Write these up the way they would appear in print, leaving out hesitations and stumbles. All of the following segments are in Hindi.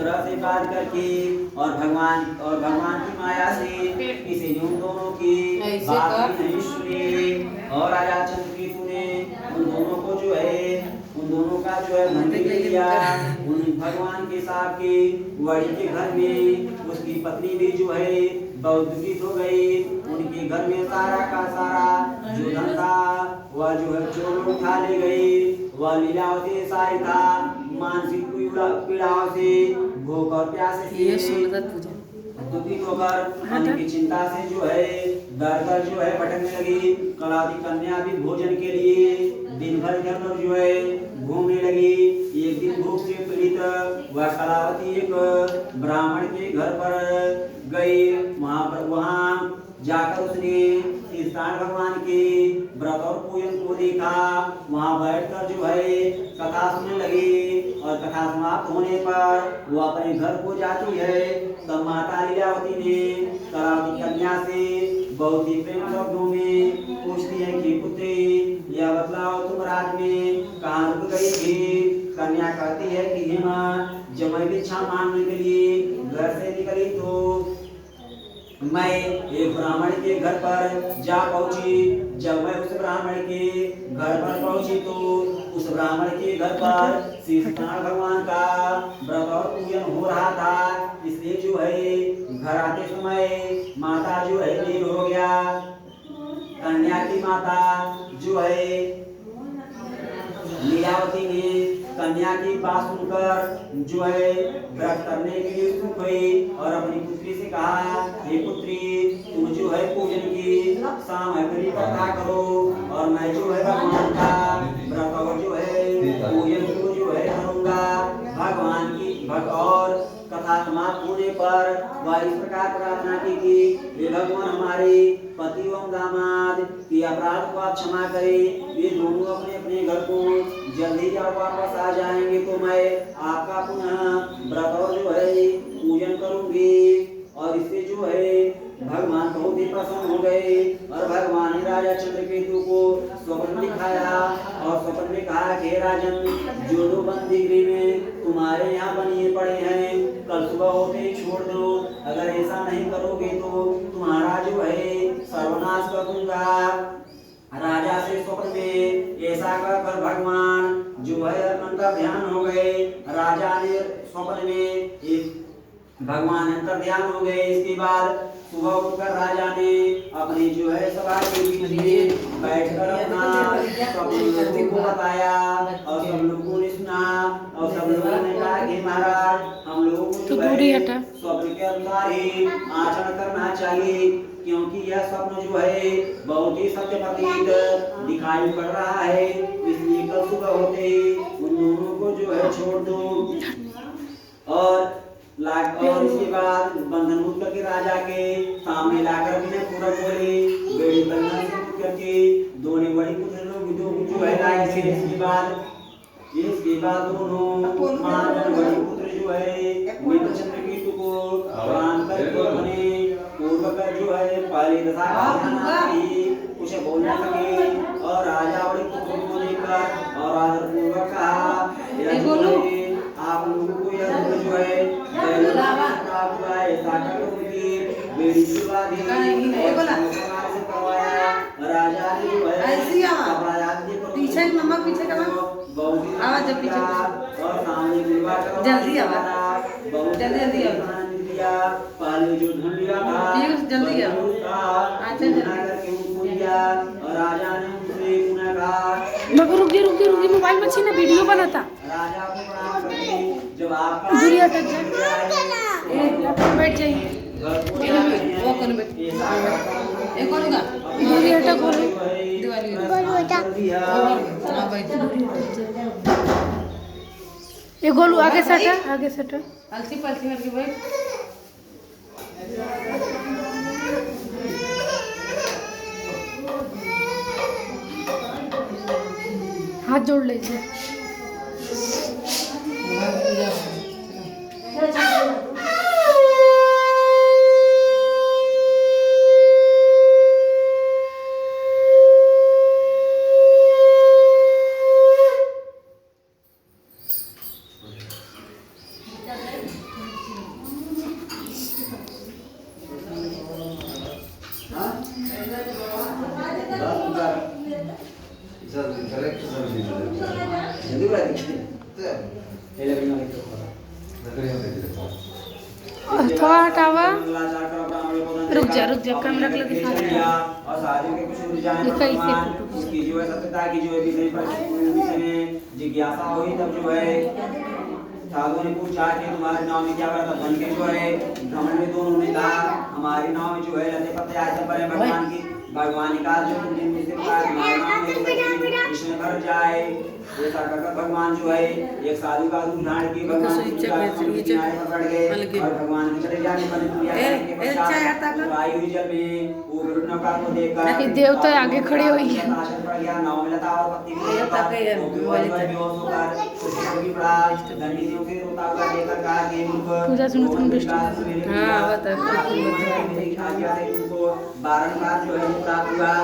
तरह से बात करके और भगवान की माया से किसी ने उन दोनों की बात भी नहीं सुनी। और राजा चंद्रकेतु ने उन दोनों को जो है उन दोनों का जो है मंदिर ले लिया। उन भगवान के साथ के वड़ी के घर में उसकी पत्नी भी जो है बहुत दुखित हो गई। उनके घर में सारा का सारा जो धन था वह जो है चोर उठा ले गई। वह लीलावती सारी था मानसिक पीड़ाओं से भूख और प्यास से दुखित होकर अन्न की चिंता से जो है दर दर जो है भटकने लगी। कलावती कन्या भी भोजन के लिए दिन भर इधर उधर जो है घूमने लगी। एक दिन भूख से पीड़ित वह कलावती एक ब्राह्मण के घर पर गई। वहाँ जाकर उसने स्थान भगवान के व्रत और पूजन को देखा। वहाँ बैठकर जो है कथा सुनने लगी और कथा समाप्त होने पर वो अपने घर को जाती है। तब माता लीलावती ने कलावती कन्या से बहुत ही प्रेम शब्दों में पूछती है कि पुत्री यह बतलाओ तुम रात में कहाँ रुक गई थी। कन्या कहती है कि हे माँ जब मैं भिक्षा मांगने के लिए घर से निकली तो मैं एक ब्राह्मण के घर पर जा पहुंची। जब मैं उस ब्राह्मण के घर पर पहुंची तो उस ब्राह्मण के घर पर श्री सत्यनारायण भगवान का व्रत और पूजन हो रहा था। इसलिए जो है घर आते समय माता जो है देर हो गया। कन्या की माता जो है लीलावती ने कन्या की बात सुनकर जो है व्रत करने के लिए उत्सुक हुई और अपनी पुत्री से कहा हे पुत्री तुम जो है पूजन की सामग्री इकट्ठा करो और मैं जो है भगवान का व्रत और जो है पूजन को जो है करूंगा। भगवान की और कथा समाप्त होने पर वह इस प्रकार प्रार्थना की कि हे भगवान हमारे पति एवं दामाद के अपराध को आप क्षमा करें। ये दोनों अपने अपने घर को जल्दी जब वापस आ जाएंगे तो मैं आपका पुनः व्रत और जो है पूजन करूंगी। और इससे जो है भगवान बहुत ही प्रसन्न हो गए और भगवान ने राजा चंद्रकेतु को स्वप्न दिखाया और स्वप्न में कहा कि राजन जो दो बंदी गृह में तुम्हारे यहाँ बनिए पड़े हैं कल सुबह होते ही छोड़ दो। अगर ऐसा नहीं करोगे तो तुम्हारा जो है सर्वनाश कर दूंगा। राजा से स्वप्न में ऐसा कर भगवान जो है अंतर ध्यान हो गए। राजा ने स्वप्न में भगवान अंतर ध्यान हो गए। इसके बाद सुबह उठकर राजा ने अपनी जो है सभा के बीच में बैठकर अपना सब लोगों को बताया और सब लोगों ने सुना और सब लोगों ने कहा कि महाराज हम लोगों को जो है स्वप्न के अनुसार ही आचरण करना चाहिए क्योंकि यह स्वप्न जो है बहुत ही सत्य प्रतीत दिखाई पड़ रहा है। इसलिए कल सुबह होते ही उन दोनों को जो है छोड़ दो। और इसके बाद बंधन मुक्त करके राजा के सामने लाकर बिना पूरा बोले बेड़ी बंधन से मुक्त करके दोनों बड़ी पुत्र लोग जो है लाए थे। इसके बाद दोनों महाजन बड़ी पुत्र जो है मित्र चंद्रकेतु को प्रणाम करके अपने पूर्व कर जो है पहले दशा कुछ बोलने लगे और राजा बड़ी पुत्र को देखकर और आदर पूर्वक कहा आप लोगों को यह जो है प्राप्त हुआ है साकर की बेड़ी चुका दी से करवाया। राजा ने जो है पीछे मम्मा पीछे का आवाज जब पीछे और सामने जल्दी आवाज जल्दी दिया पहले जो धन लिया था जल्दी करके उनको दिया और राजा ने उनसे पुनः कहा रुकिए मोबाइल में छीना वीडियो बनाता राजा को प्रणाम करके जब आपका दूरिया तक जा बैठ जाइए वो कौन बैठ एक और का दूरिया तक बोलो दिवाली ये गोलू आगे सटा अलसी पलसी करके बैठ हाथ जोड़ लीजिए। थोड़ा हटावा। रुक जा कैमरा के लगे साथ में। और साथियों के कुछ ऊर्जाएं ये कैसे भगवान फोटो उसकी जो है सत्यता की जो है विषय में जिज्ञासा हुई, तब जो है साधुओं ने पूछा कि तुम्हारे नाव में क्या बड़ा बन के जो है भ्रमण में दोनों ने कहा हमारी नाव में जो है लते पत्ते आए पर भगवान की भगवान का जो दिन में से इसमें भर जाए। ऐसा कर भगवान जो है एक साधु का रूप धारण की भगवान की किनारे पर बैठ गए और भगवान के चले जाने पर आई हुई जल में वो गरुड़ नौका को देखकर देवता आगे खड़े हुई है। पड़ गया। नाव में लता और पत्ती बेहोश होकर दंडियों से रोता हुआ देखकर कहा कि पूजा सुनो तुम विष्णु। हाँ बता बारंबार जो है प्राप्त हुआ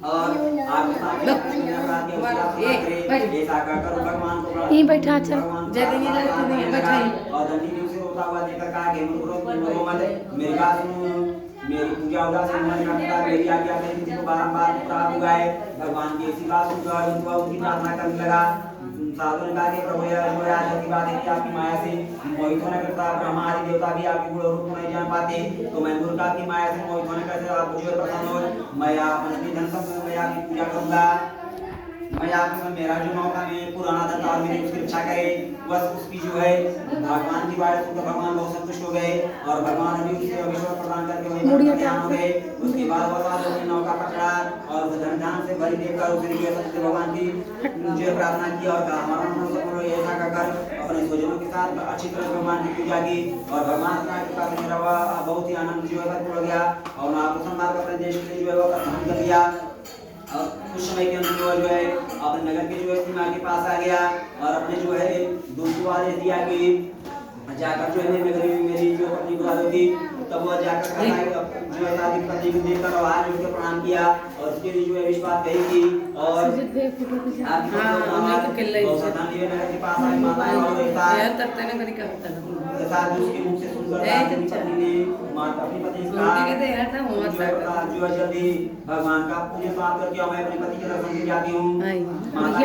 और भगवान को यहीं बैठा अच्छा और दंडी से रोता हुआ देखकर कहा कि मेरी बात सुनो, मेरी पूजा उदास नहीं करता, मेरी आज्ञा से किसी को बारंबार प्राप्त हुआ है। भगवान की ऐसी बात सुनकर उनकी प्रार्थना करने लगा। साधु ने कहा कि प्रभु यह आज की बात है कि आपकी माया से मोहित होने करता ब्रह्मा आदि देवता भी आपके गुण रूप नहीं जान पाते, तो मैं मूर्ख आपकी माया से मोहित होने करते आप मुझे प्रसन्न हो, मैं अपनी धन संपत्ति में आपकी पूजा करूंगा। मैं आपको मेरा जो मौका में पुराना धन और मेरी उसकी रक्षा करे, बस उसकी जो है भगवान की बात सुनकर भगवान बहुत संतुष्ट हो गए और भगवान ने उसे अभिषेक प्रदान करके वही ध्यान हो गए। उसके बाद भगवान ने नौका पकड़ा और धन धान से भरी देखकर उसने जो सत्य भगवान की मुझे प्रार्थना की और कहा हमारा मन सफल हो। ऐसा कहकर अपने स्वजनों के साथ अच्छी तरह भगवान की पूजा की और भगवान का कृपा से मेरा बहुत ही आनंद जो है पूरा गया और मैं आपको संभाल अपने देश के लिए जो है वो प्रदान कर दिया। और कुछ समय के अंदर जो है अपने नगर के जो है सीमा के पास आ गया और अपने जो है दूसरी आदेश दिया कि जाकर जो है नगर में मेरी जो पत्नी बुला थी, तब वह जाकर जो है दादी पत्नी को देखकर वहां जो है प्रणाम किया और उसके लिए जो है विश्वास कही थी और नगर के पास आई माता और उसके मुख से सुनकर पत्नी ने अपनी पत्नी से कहा जो है जल्दी भगवान का पूजा समाप्त करके मैं अपने पति के दर्शन के जाती हूँ। माता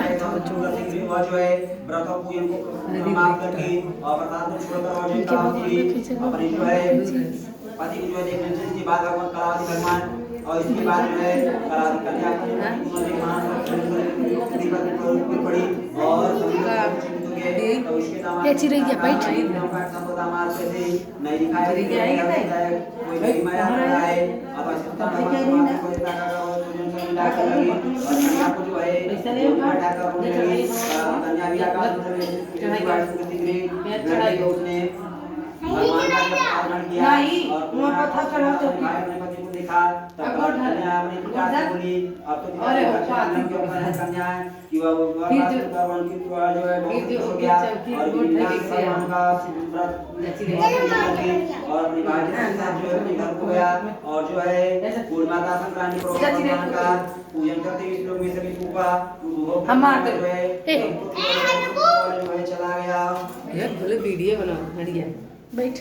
जो है व्रत और पूजन को समाप्त करके और प्रसाद को छोड़कर अपनी जो है पति को जो है देखने से इसके बाद भगवान कलावती भगवान और इसके बाद जो है कलावती कन्या पड़ी और ऐसी रही है बैठ नहीं दिखाया कोई नहीं माया है अब आपको जो है कन्या भी आकाश में उसने भगवान का आराधना किया और पत्थर चढ़ा अपने पति को देखा तब कन्या अपने पिता से बोली अब तो कन्या कि वह भगवान की जो है बहुत हो गया और भगवान का और अपने भाई के साथ जो है अपने घर को गया और जो है कुल माता संक्रांति पर भगवान का पूजन करते हुए लोग में सभी पूपा हमारे जो है चला गया। ये बोले वीडियो बना हड़िया बैठ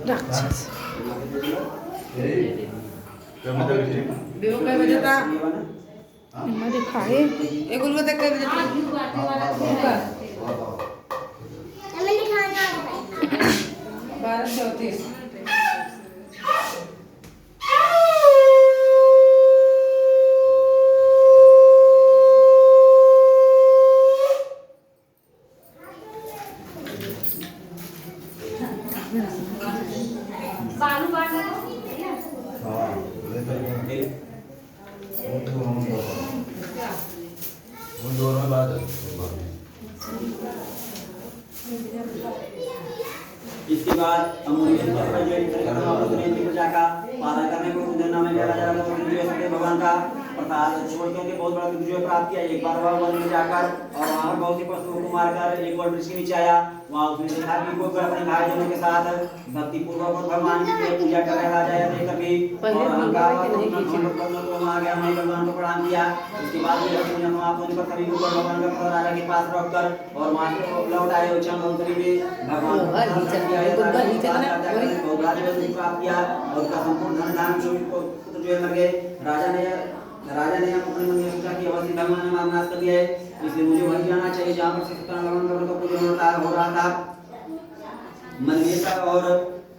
राक्षस देखो क्या बजे था मैं दिखाए एक गुल को देख के बजे था 12:34 इसके बाद हम पूजा का पालन करने को नाम में भगवान का प्रसाद छोड़ के बहुत बड़ा विजय प्राप्त किया। एक बार वह वन में जाकर और वहां पर बहुत से पशुओं को मारकर एक और वृक्ष के नीचे आया। वहां उसने देखा कि कोई अपने भाईजनों के साथ भक्ति पूर्वक भगवान की पूजा कर रहा है। देखकर भी वहां गया, हमने भगवान को प्रणाम किया। उसके बाद सभी को भगवान का राजा के पास रखकर और वहां से लौट आए भगवान प्राप्त किया और उसका संपूर्ण धन धान जो है मर गए। राजा ने अपने मन में सोचा कि अवश्य भगवान ने हमारा नाश कर दिया है, इसलिए मुझे वहीं जाना चाहिए जहाँ पर भगवान का पूजन हो रहा था। मंदिर का और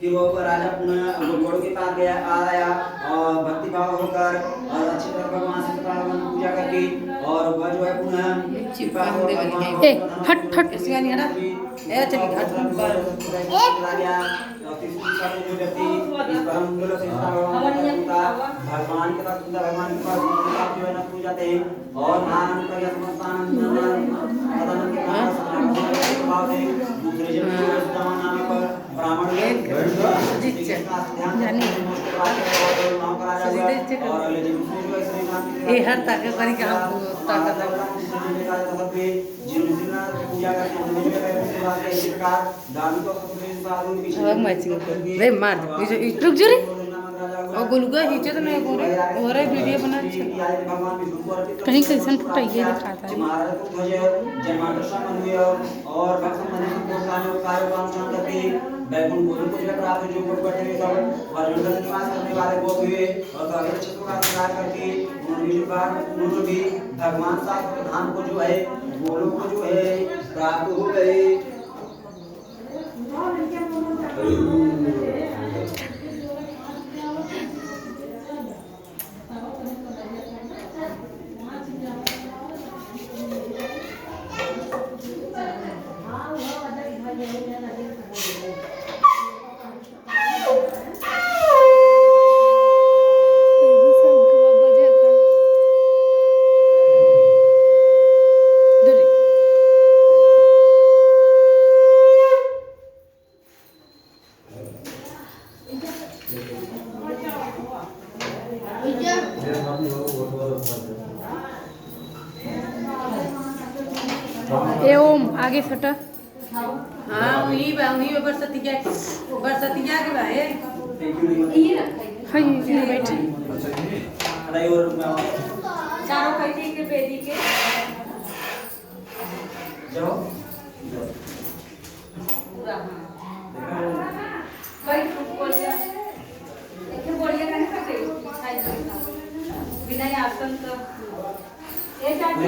फिर वो राजा पुनः घोड़ों के पास गया आया और भक्तिभाव होकर और अच्छी तरह भगवान से पूजा करके और वह जो है पुनः ए हट हट इसका नहीं हटा ए चली घाट पर भगवान के पास भगवान के पास जो है ना पूजाते हैं और नारायण का यह समस्तान दूसरे जन नाम पर ब्राह्मण ये हर ताकत करी का ताकत रे मार रुक जो रे और गोलुका हिचे तो नहीं गोरे और वीडियो बना कहीं कैसन फुटाइए दिखाता है और बैकुंठ भोजन को प्राप्त जो लोग बैठे हुए सब और जंगल में निवास करने वाले वो हुए और सारे क्षेत्रों का प्रचार करके उन्होंने भी भगवान साहब धाम को जो है वो लोग को जो है प्राप्त हो गए। ए ओम आगे सटा हां वही बरसतिया के भाई हां ये बैठे अरे और चारों कैसे के बेदी के जाओ पूरा हां भाई बोल जा देखिए बढ़िया नहीं करते बिना आसन का ये चाची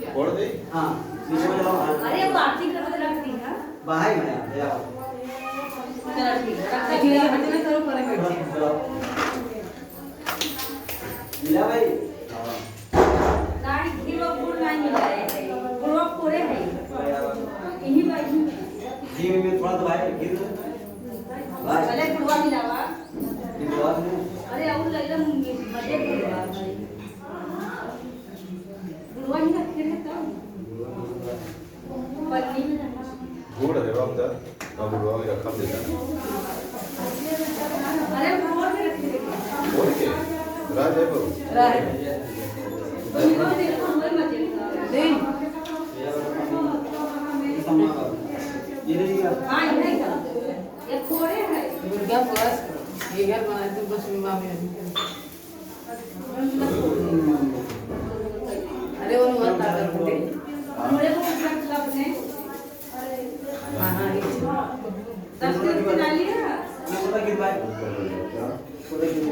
छोड़ दे हां नीचे में जाओ अरे वो आरती करते लगती है बाहर में जाओ चलो ठीक है देखिए हटने करो पर बैठे मिला भाई गाड़ी घीवा गुड़ नहीं मिला है गुड़ पूरे है यही भाई घी में थोड़ा दबाए घी दो पहले गुड़वा मिलावा घी दो अरे और लगा मजे गुड़वा गुड़वा ही रखे हैं तो पन्नी में रखा गुड़ है बाप दा अब गुड़ या कम देता अरे गुड़ में रखे हैं बोल के राज है बाबू राय गुड़वा देखो हम मजे दे ये नहीं का हां ये का ये थोड़े है क्या बस ये घर बनाए तो बस मामी अरे वो मत करते हमरे को कुछ लगने हां हां 10 दिन डाली है ये पूरा गिर भाई पूरा गिर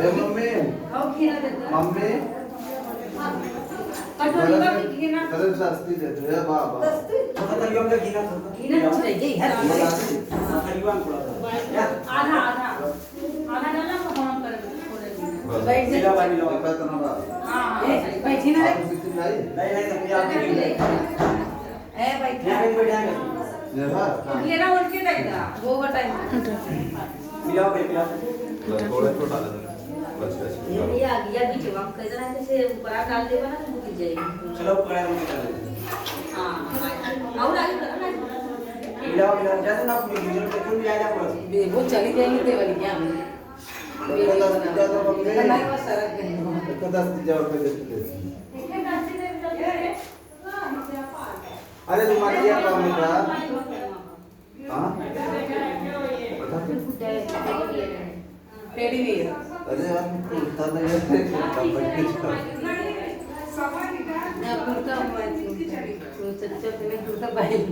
ए मम्मी आओ खीरा देता मम्मी कटोरी का घी ना कदम शास्त्री देते हैं बाबा थोड़ा तलिया में घी ना घी ना चाहिए हर तलिया में थोड़ा सा आधा आधा आधा डालना तो हम कर थोड़े बैठ जा मिला भाई मिला देखा तो ना बा हां बैठी ना आप कितनी लाई नहीं नहीं सब आप ले ए बैठ यहाँ पे बैठ जाएंगे ये बात लेना उठ के देगा वो बताइए मिलाओ भाई मिलाओ थोड़ा छोटा दे बस बस ये आ गया बीच में हम कैसे ना कैसे ऊपर डाल देगा ना तो गिर जाएगी चलो कढ़ाई में डाल दो हां और आगे करना मिलाओ मिलाओ जैसे ना पूरी गिजर पे क्यों मिलाया जा पूरा वो चली जाएंगे ते वाली क्या में नहीं बस सरक गई 10 रुपए देते अरे तुम्हारे क्या काम है क्या हां बता टेडी भी है अरे हम कुर्ता नहीं है ना कुर्ता हुआ चच्चा ने कुर्ता पहन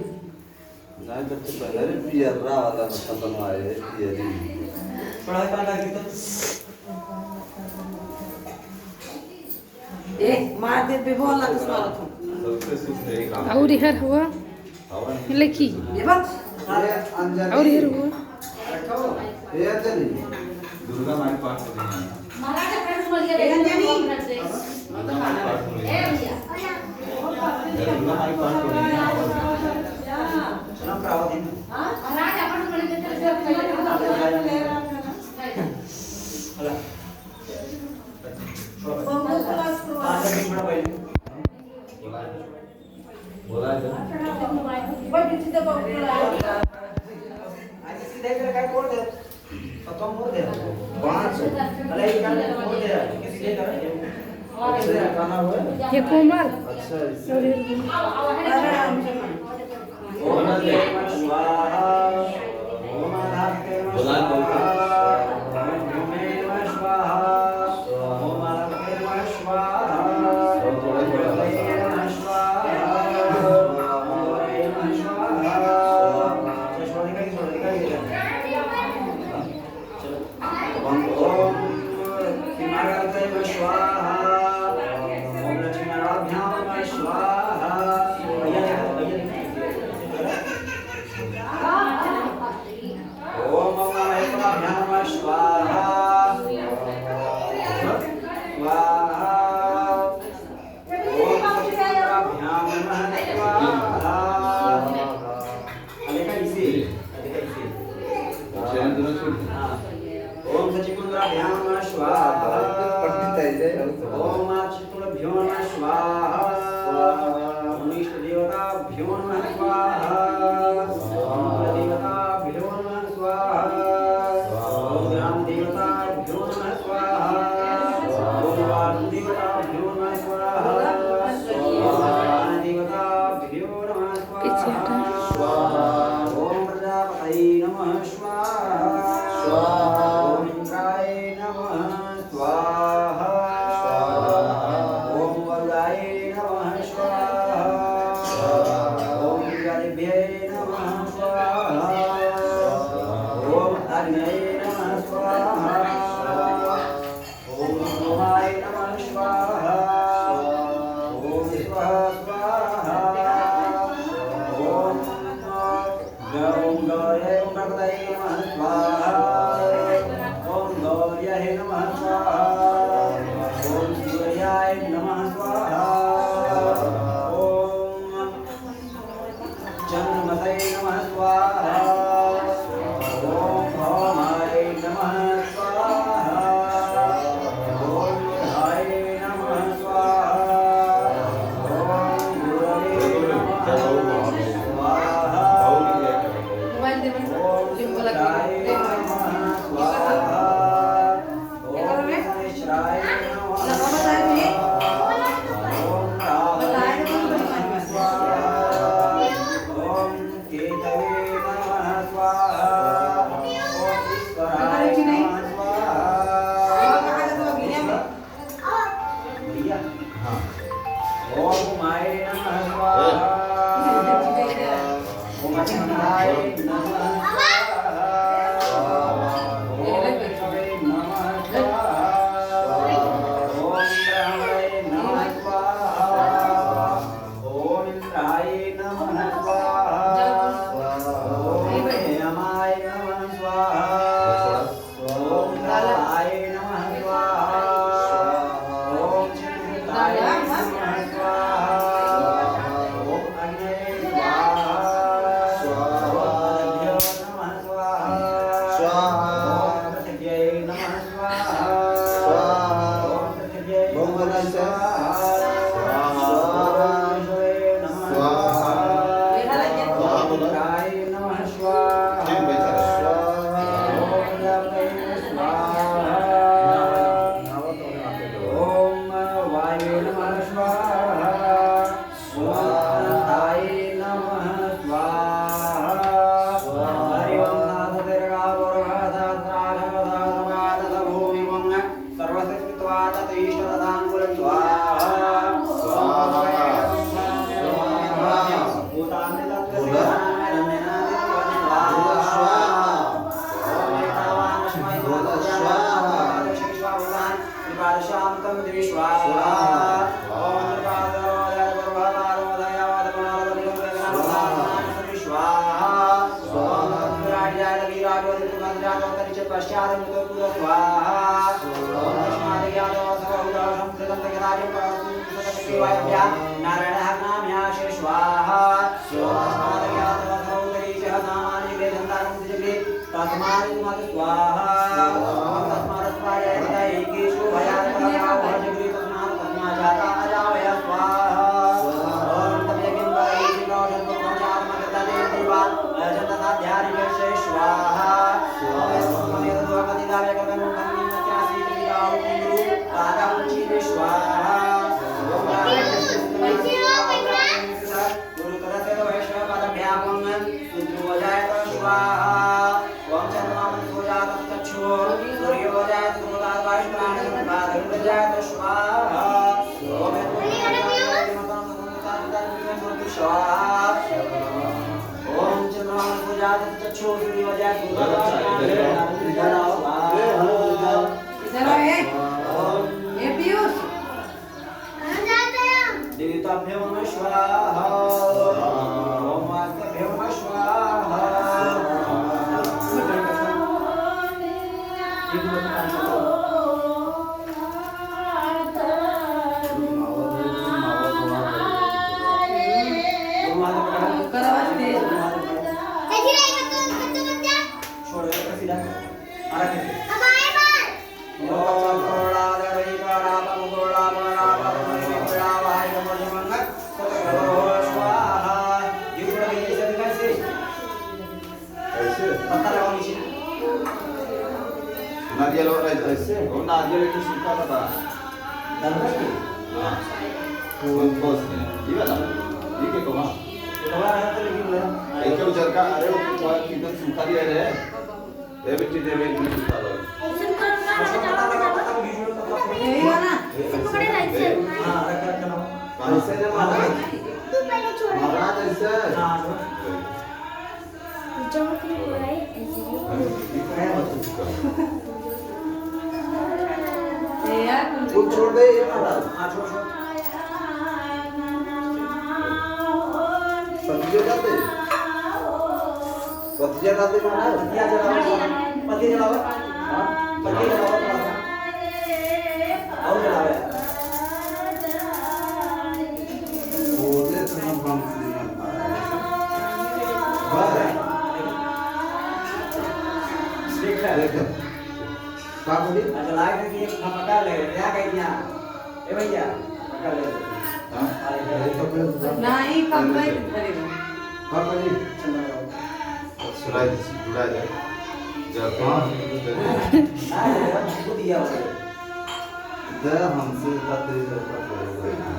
नहीं बच्चे पहले अरे पियर वाला मतलब बनवाए हैं पियर पढ़ाई का लगी तो ए मार दे पे बोल लग स्वागत सबसे सुख है ही काम और इधर हुआ हवा लेकी ये अंजलि और इधर हुआ ये अंजलि दुर्गा माई पाठ हो रही है महाराज फ्रेंड्स बोल गया दुर्गा माई पाठ हो रही है दुर्गा माई पाठ हो रही है चलो कराओ दिन महाराज अपन बोल के तेरे अला पांच मिनट बड़ा पहले बोला है आज सीधे कर काय कोड दे तो मोर दे 5 अरे ये क्या मोर दे किसी दे कर अच्छा खाना हुआ है? ये कोमल अच्छा इससे और इधर ओम नमः स्वाहा ओम नमः बोला है बोलते हैं। स्वाहा ओम नमः स्वाहा और थोड़ा थोड़ा चैन दोनों छोड़ दो। ओम सचिकुंद्राभ्यां नमः स्वाहा पंडित है जय ओम चित्तुभ्यो नमः स्वाहा ओम इष्ट देवताभ्यो नमः स्वाहा ओम कुलदेवताभ्यो नमः स्वाहा ओम ग्राम देवताभ्यो नमः स्वाहा ओम वास्तु देवताभ्यो नमः स्वाहा ओम प्राण देवताभ्यो नमः स्वाहा ओम प्रजापतये नमः स्वाहा ओम इंद्राय नमः स्वाहा ओम वरुणाय नमः स्वाहा ओम गणेभ्ये नमः स्वाहा ओम अग्नये नमः स्वाहा ओम सोमाय नमः स्वाहा ओम स्वाहा स्वाहा ओम गौरये ओम गणपतये नमः स्वाहा ओम गौर्याय नमः स्वाहा ओम सूर्याय नमः स्वाहा ओम चंद्रमसे नमः स्वाहा ओम भौमाय नमः स्वाहा ओम बुधाय नमः स्वाहा ओम गुरवे नमः स्वाहा मोबाइल दे ओम सिंबल शिवाय लगे नमः स्वाहा ओम शनेश्वराय नमः ओम राहुलाय नमः स्वाहा ओम केतवे नमः स्वाहा ओम ईश्वराय नमः स्वाहा भैया हाँ ओम उमाय नमः स्वाहा ओम अच्युताय नमः स्वाहा ओम विष्णवे नमः स्वाहा ओम रामाय नमः स्वाहा ओम इंद्राय नमः स्वाहा ओम यमाय नमः स्वाहा ओम कालाय नमः स्वाहा ओम चित्ताय नमः स्वाहा ओम अग्नये स्वाहा नारायणः नाम्याशे स्वाहा स्वाहादयातवसौदरीशः सामान्य वेदन्तारं तिजग्रे तस्मात् स्वाहा तस्मात् स्वायैकेषु भयातकावजग्रे तस्मात् तस्माजाता अजावय स्वाहा ॐ तमेकिं वैदिकौषधं पञ्चात्मकतते देवा अजन्तता ध्यानिवेशे स्वाहा नारियल और ऐसे और नारियल की सूखा पता हाँ कौन कौन ये वाला ये क्या कौन एक उधर का अरे वो किधर सूखा दिया है ये बिट्टी दे में सूखा लो यही वाला हाँ रख ना कैसे जब महाराज ऐसे कुछ छोड़ दे ये महाराज हाँ छोड़ छोड़ पतिया जाते महाराज पतिया जलाओ पति जलाओ हाँ पति जलाओ थोड़ा सा और जलाओ यार बोले तो हम बंसी देख क्या बोली अच्छा लाइट की एक पकड़ ले क्या कह दिया ए भैया पकड़ ले हाँ नहीं कम नहीं करेगा क्या बोली सुनाई जुड़ा जाए जब हमको दिया उसे दे हमसे पत्ते जरूरत पड़ेगा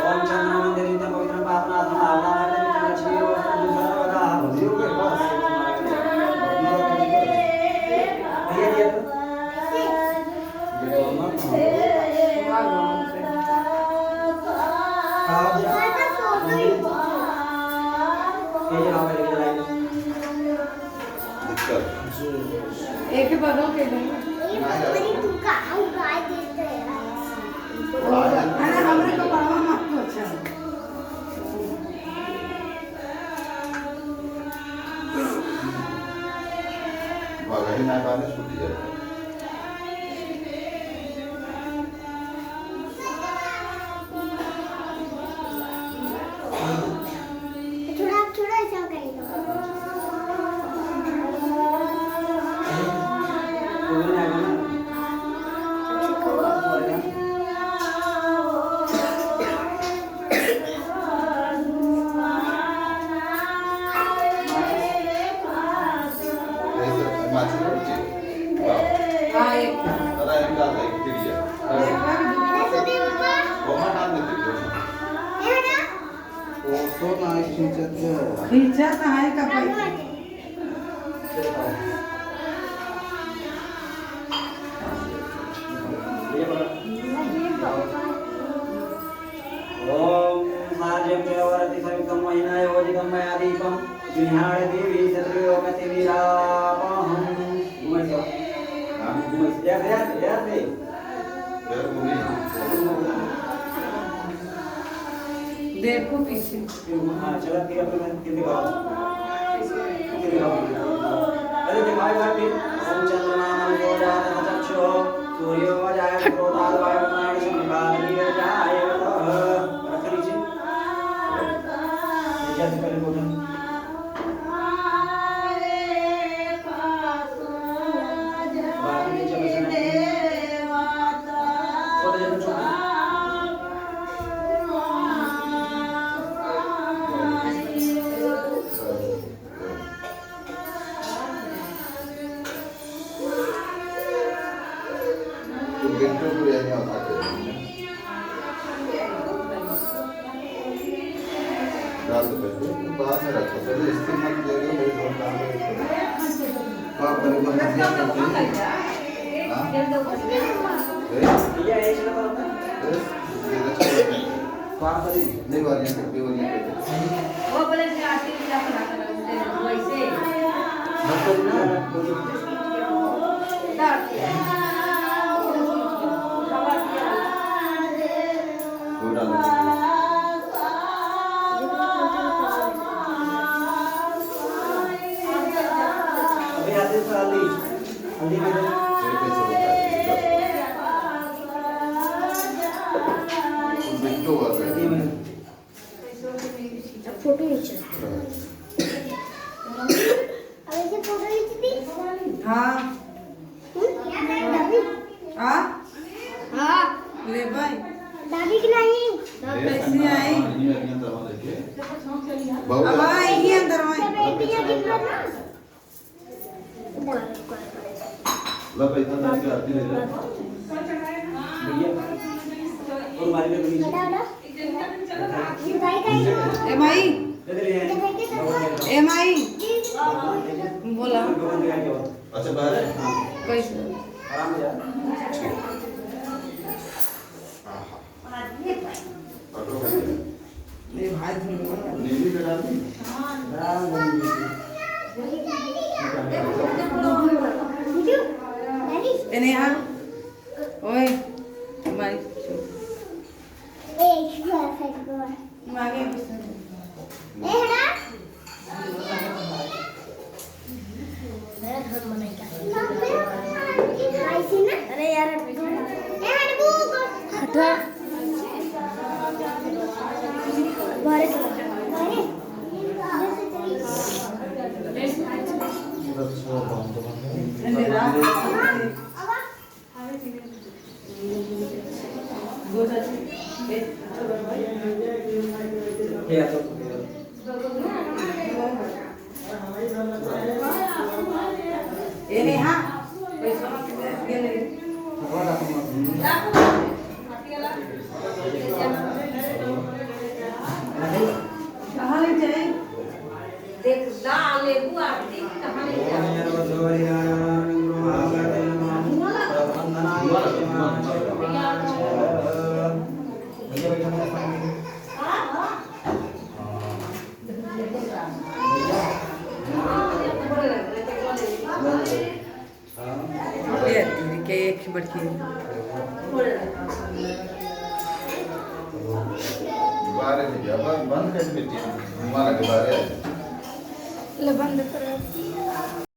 ओम चंद्र मंदिर नित्य पवित्र पावना भावना लक्ष्मी वस्तु दूसरा वदा दियो के पास भैया दिया तो ये दोनों खाओ जा ये जलाओ ये जलाओ दिक्कत एक ही बदल के नहीं हमरे को पढ़वा मत तो अच्छा बागाही ना पाने छूटी जाए थोड़ा ऐसा करेगा कोई ना आएगा माची पड़ती हाँ एक अरे एक डाल एक तिरिया वो हाँ डाल देते वो तो ना खींचते खींचा तो है का भाई ओम सार्जम देवरति सवितं महिना योजितं मया दीपं विहार देवी सत्रयोगति विरापहं घुमैसो घुमैसो यार दे फिर मुनी देखो पीछे हाँ चलो फिर अपने कितने चक्षु सूर्यो जाय क्रोधात् वायुर्नाय शनिवार्य जाय रख लीजिए जैसे पहले बोला बाकी नीचे बसना छोटे जन छोटे गिट्टू को ये नहीं होता डाल दो पहले बाद में रखो पहले इसके मत देगा मेरे दो काम है आप मेरे को मत दिया हां ये एक लगा होता है काम करी नहीं वाली है वो बोले कि आरती पूजा करा वैसे मतलब ना वो डाल दो अभी आते साली हल्दी में मेरे पैसे होता है गिट्टू हुआ हल्दी में फोटो खींचो अब ऐसे फोटो खींचती हाँ दादी हाँ हाँ ले भाई दादी की नहीं कैसी आई अब आएगी अंदर में बेटी है कितना ना ला पैसा दे के आती है भैया और मारी में लीजिए बड़ा ये भाई का ए माई दे दे ए माई बोला अच्छा बाहर है कैसे आराम से जा ऑटो में ले भाई नीली का डाल दी ए नेहा ओए भाई आगे अरे यार हटा बारे क्या तो ए नेहा पैसा गेले कहाँ ले जाए देख ला ले बुआ देख कहां ले जा ये तेरी के एक बड़की बाहर है भैया बंद कर बेटी हमारा के बाहर है बंद करो